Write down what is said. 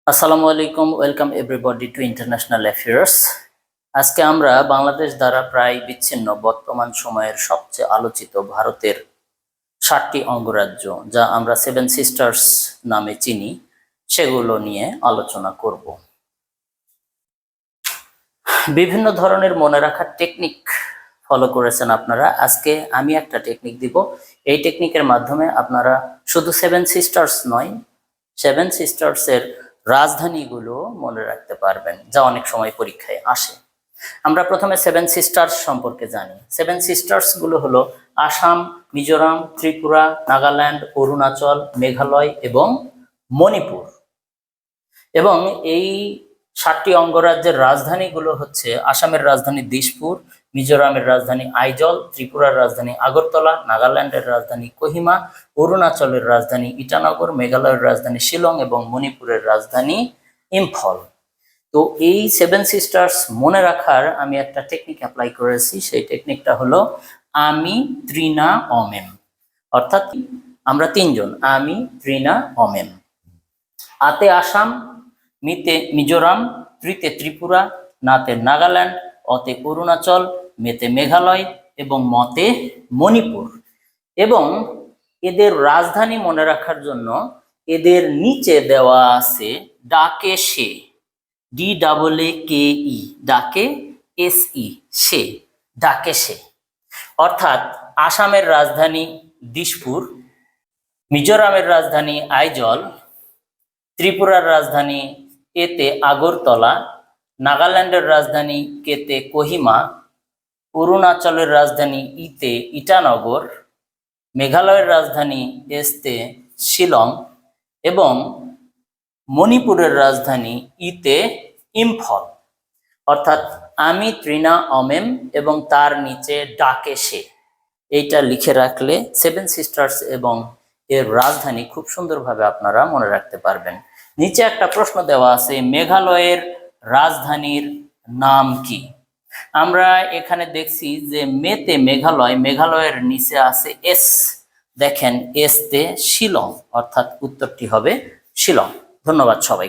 আসসালামু আলাইকুম, welcome everybody two international affairs. আজকে আমরা বাংলাদেশ দ্বারা প্রায় বিচ্ছিন্ন বর্তমান সময়ের সবচেয়ে আলোচিত ভারতের 7টি অঙ্গরাজ্য, যা আমরা সেভেন সিস্টার্স নামে চিনি, সেগুলো নিয়ে আলোচনা করব। বিভিন্ন ধরনের মনে রাখার টেকনিক ফলো করেছেন আপনারা। আজকে আমি একটা টেকনিক দিব। এই টেকনিকের মাধ্যমে আপনারা শুধু সেভেন সিস্টার্স নয়, সেভেন সিস্টার্সের রাজধানীগুলো মনে রাখতে পারবেন, যা অনেক সময় পরীক্ষায় আসে। আমরা প্রথমে সেভেন সিস্টার্স সম্পর্কে জানি। সেভেন সিস্টার্স গুলো হলো আসাম, মিজোরাম, ত্রিপুরা, নাগাল্যান্ড, অরুণাচল, মেঘালয় এবং মণিপুর। এবং এই 7টি অঙ্গরাজ্যের রাজধানীগুলো হচ্ছে: আসামের রাজধানী দিসপুর, মিজোরামের রাজধানী আইজল, ত্রিপুরার রাজধানী আগরতলা, নাগাল্যান্ডের রাজধানী কোহিমা, অরুণাচলের রাজধানী ইটানগর, মেঘালয়ের রাজধানী শিলং এবং মণিপুরের রাজধানী ইম্ফল। তো এই সেভেন সিস্টার্স মনে রাখার আমি একটা টেকনিক অ্যাপ্লাই করেছি। সেই টেকনিকটা হলো আমি, ত্রিনা, অমেম। অর্থাৎ আমরা তিনজন, আমি, ত্রিনা, অমেম। আতে আসাম, মিতে মিজোরাম, ত্রিতে ত্রিপুরা, নাতে নাগাল্যান্ড, অতে অরুণাচল, মেতে মেঘালয় এবং মতে মণিপুর। এবং এদের রাজধানী মনে রাখার জন্য এদের নিচে দেওয়া আছে ডাকে সে, DAAKE, ডাকে SE, সে, ডাকে সে। অর্থাৎ আসামের রাজধানী দিসপুর, মিজোরামের রাজধানী আইজল, ত্রিপুরার রাজধানী এতে আগরতলা, নাগাল্যান্ডের রাজধানী কেতে কোহিমা, অরুণাচলের রাজধানী ইতে ইটানগর, মেঘালয়ের রাজধানী এসতে শিলং এবং মণিপুরের রাজধানী ইতে ইম্ফল। অর্থাৎ আমি, ত্রিনা, অমেম এবং তার নিচে ডাকে সে, এইটা লিখে রাখলে সেভেন সিস্টার্স এবং এর রাজধানী খুব সুন্দরভাবে আপনারা মনে রাখতে পারবেন। নিচে একটা প্রশ্ন দেওয়া আছে, মেঘালয়ের রাজধানীর নাম কি? আমরা এখানে দেখছি যে মেতে মেঘালয়, মেঘালয়ের নিচে আছে এস। দেখেন এসতে শিলং, অর্থাৎ উত্তরটি হবে শিলং। ধন্যবাদ সবাই।